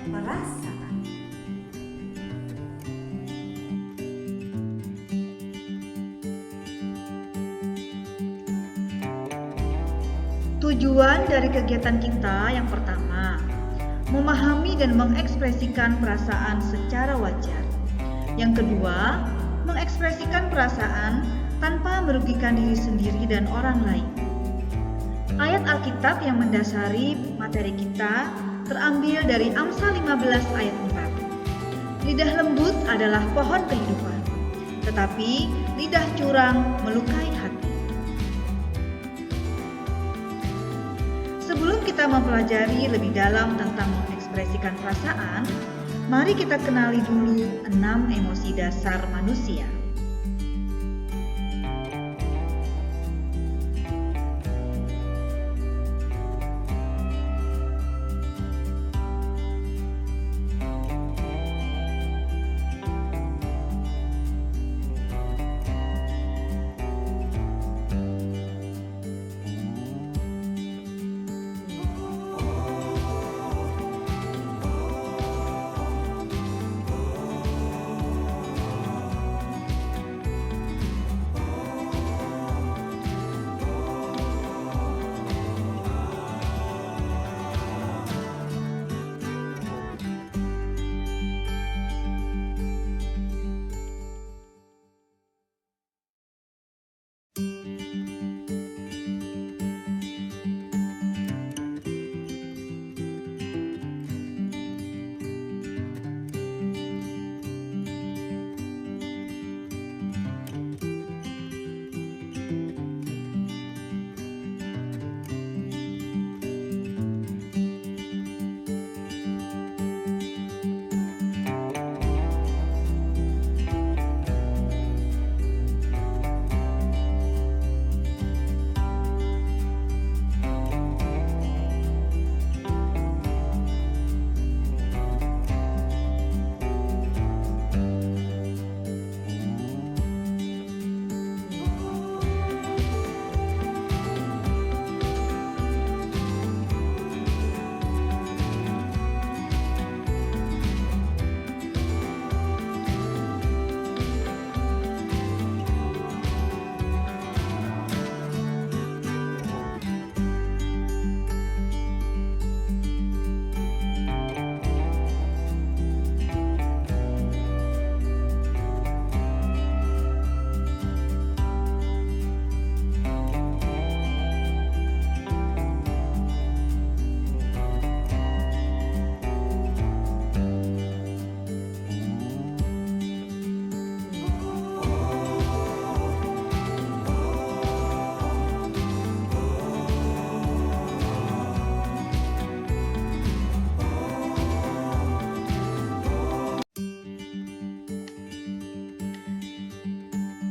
perasaan. Tujuan dari kegiatan kita yang pertama, memahami dan mengekspresikan perasaan secara wajar. Yang kedua, mengekspresikan perasaan tanpa merugikan diri sendiri dan orang lain. Ayat Alkitab yang mendasari materi kita terambil dari Amsal 15 ayat 4. Lidah lembut adalah pohon kehidupan, tetapi lidah curang melukai hati. Sebelum kita mempelajari lebih dalam tentang mengekspresikan perasaan, mari kita kenali dulu 6 emosi dasar manusia.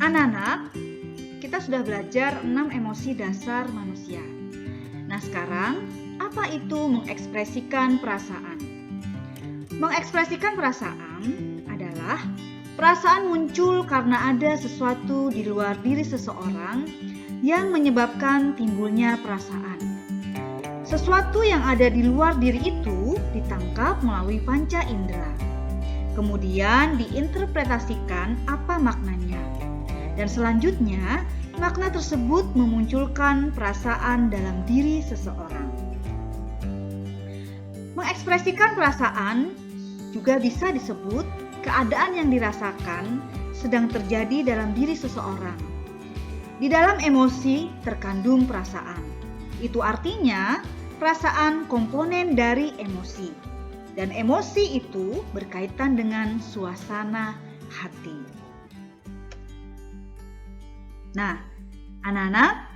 Anak-anak, kita sudah belajar 6 emosi dasar manusia. Nah, sekarang apa itu mengekspresikan perasaan? Mengekspresikan perasaan adalah perasaan muncul karena ada sesuatu di luar diri seseorang yang menyebabkan timbulnya perasaan. Sesuatu yang ada di luar diri itu ditangkap melalui panca indera. Kemudian diinterpretasikan apa maknanya. Dan selanjutnya, makna tersebut memunculkan perasaan dalam diri seseorang. Mengekspresikan perasaan juga bisa disebut keadaan yang dirasakan sedang terjadi dalam diri seseorang. Di dalam emosi terkandung perasaan. Itu artinya perasaan komponen dari emosi. Dan emosi itu berkaitan dengan suasana hati. Nah, anak-anak,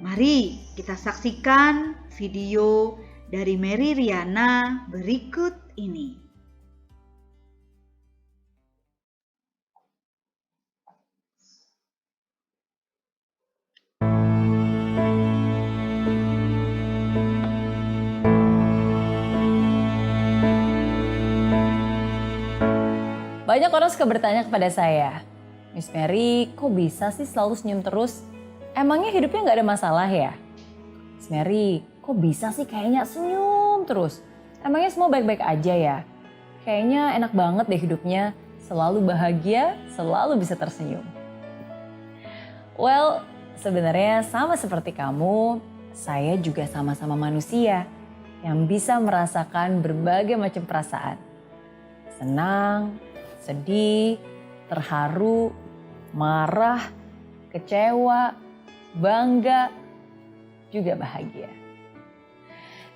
mari kita saksikan video dari Mary Riana berikut ini. Banyak orang suka bertanya kepada saya, Miss Mary, kok bisa sih selalu senyum terus? Emangnya hidupnya gak ada masalah ya? Miss Mary, kok bisa sih kayaknya senyum terus? Emangnya semua baik-baik aja ya? Kayaknya enak banget deh hidupnya, selalu bahagia, selalu bisa tersenyum. Well, sebenarnya sama seperti kamu, saya juga sama-sama manusia yang bisa merasakan berbagai macam perasaan. Senang, sedih, terharu, marah, kecewa, bangga, juga bahagia.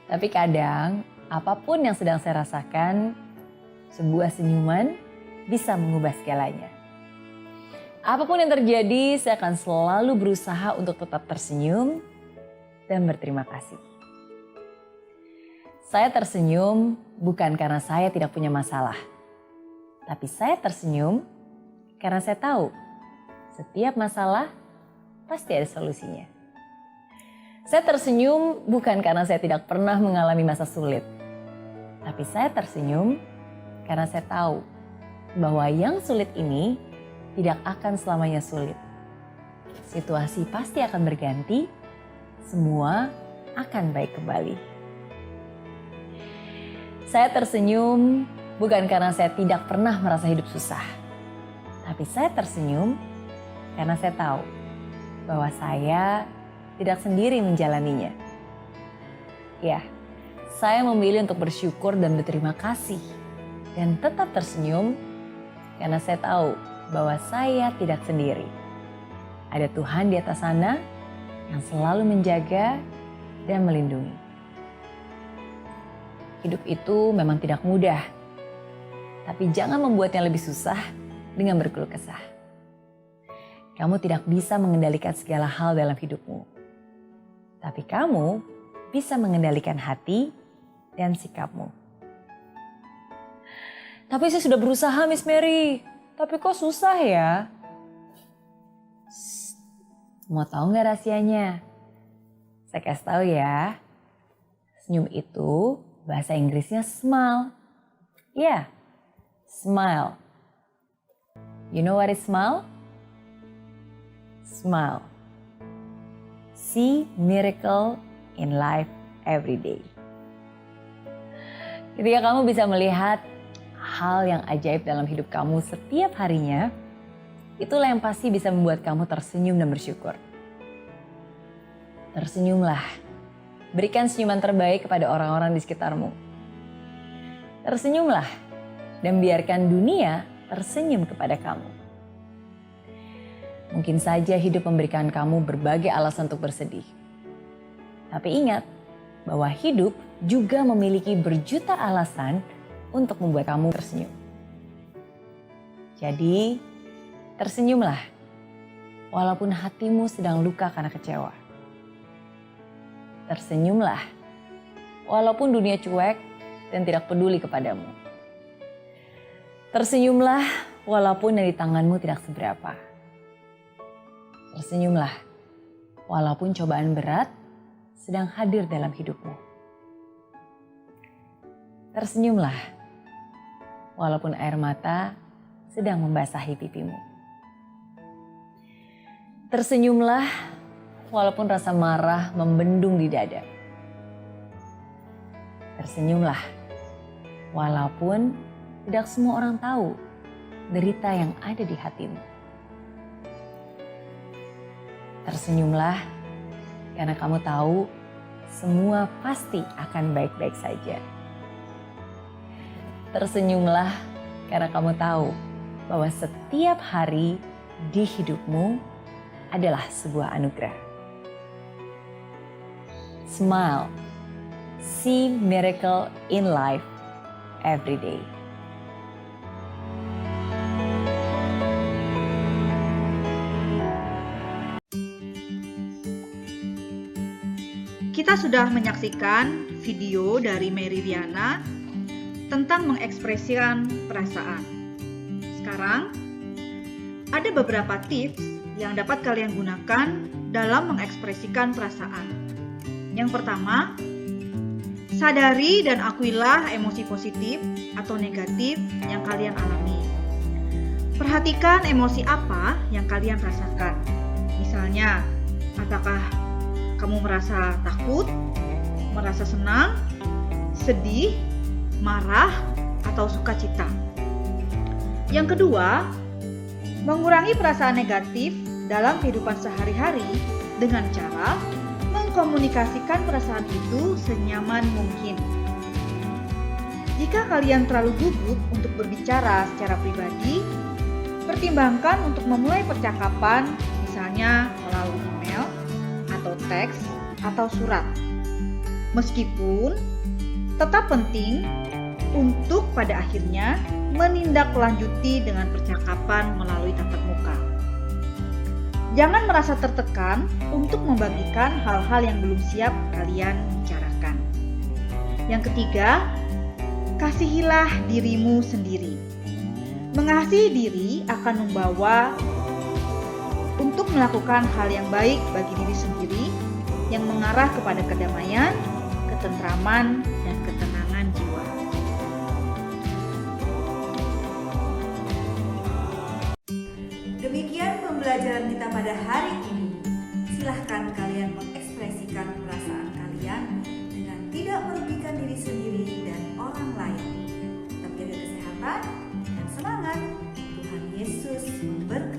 Tapi kadang, apapun yang sedang saya rasakan, sebuah senyuman bisa mengubah segalanya. Apapun yang terjadi, saya akan selalu berusaha untuk tetap tersenyum dan berterima kasih. Saya tersenyum bukan karena saya tidak punya masalah, tapi saya tersenyum karena saya tahu setiap masalah pasti ada solusinya. Saya tersenyum bukan karena saya tidak pernah mengalami masa sulit, tapi saya tersenyum karena saya tahu bahwa yang sulit ini tidak akan selamanya sulit. Situasi pasti akan berganti, semua akan baik kembali. Saya tersenyum bukan karena saya tidak pernah merasa hidup susah, tapi saya tersenyum karena saya tahu bahwa saya tidak sendiri menjalaninya. Ya, saya memilih untuk bersyukur dan berterima kasih dan tetap tersenyum karena saya tahu bahwa saya tidak sendiri. Ada Tuhan di atas sana yang selalu menjaga dan melindungi. Hidup itu memang tidak mudah, tapi jangan membuatnya lebih susah dengan berkeluh kesah. Kamu tidak bisa mengendalikan segala hal dalam hidupmu, tapi kamu bisa mengendalikan hati dan sikapmu. Tapi saya sudah berusaha, Miss Mary. Tapi kok susah ya? Mau tahu nggak rahasianya? Saya kasih tahu ya. Senyum itu bahasa Inggrisnya smile. Ya, smile. You know what is smile? Smile. See miracle in life every day. Ketika kamu bisa melihat hal yang ajaib dalam hidup kamu setiap harinya, itulah yang pasti bisa membuat kamu tersenyum dan bersyukur. Tersenyumlah, berikan senyuman terbaik kepada orang-orang di sekitarmu. Tersenyumlah dan biarkan dunia tersenyum kepada kamu. Mungkin saja hidup memberikan kamu berbagai alasan untuk bersedih. Tapi ingat bahwa hidup juga memiliki berjuta alasan untuk membuat kamu tersenyum. Jadi, tersenyumlah walaupun hatimu sedang luka karena kecewa. Tersenyumlah walaupun dunia cuek dan tidak peduli kepadamu. Tersenyumlah walaupun yang di tanganmu tidak seberapa. Tersenyumlah walaupun cobaan berat sedang hadir dalam hidupmu. Tersenyumlah walaupun air mata sedang membasahi pipimu. Tersenyumlah walaupun rasa marah membendung di dada. Tersenyumlah walaupun tidak semua orang tahu derita yang ada di hatimu. Tersenyumlah karena kamu tahu semua pasti akan baik-baik saja. Tersenyumlah karena kamu tahu bahwa setiap hari di hidupmu adalah sebuah anugerah. Smile, see miracle in life every day. Kita sudah menyaksikan video dari Mary Riana tentang mengekspresikan perasaan. Sekarang, ada beberapa tips yang dapat kalian gunakan dalam mengekspresikan perasaan. Yang pertama, sadari dan akuilah emosi positif atau negatif yang kalian alami. Perhatikan emosi apa yang kalian rasakan. Misalnya, apakah kamu merasa takut, merasa senang, sedih, marah, atau sukacita. Yang kedua, mengurangi perasaan negatif dalam kehidupan sehari-hari dengan cara mengkomunikasikan perasaan itu senyaman mungkin. Jika kalian terlalu gugup untuk berbicara secara pribadi, pertimbangkan untuk memulai percakapan, misalnya melalui email, atau teks, atau surat. Meskipun tetap penting untuk pada akhirnya menindaklanjuti dengan percakapan melalui tatap muka. Jangan merasa tertekan untuk membagikan hal-hal yang belum siap kalian bicarakan. Yang ketiga, kasihilah dirimu sendiri. Mengasihi diri akan membawa untuk melakukan hal yang baik bagi diri sendiri yang mengarah kepada kedamaian, ketentraman, dan ketenangan jiwa. Demikian pembelajaran kita pada hari ini. Silahkan kalian mengekspresikan perasaan kalian dengan tidak merugikan diri sendiri dan orang lain. Tetap jaga kesehatan dan semangat. Tuhan Yesus memberkati.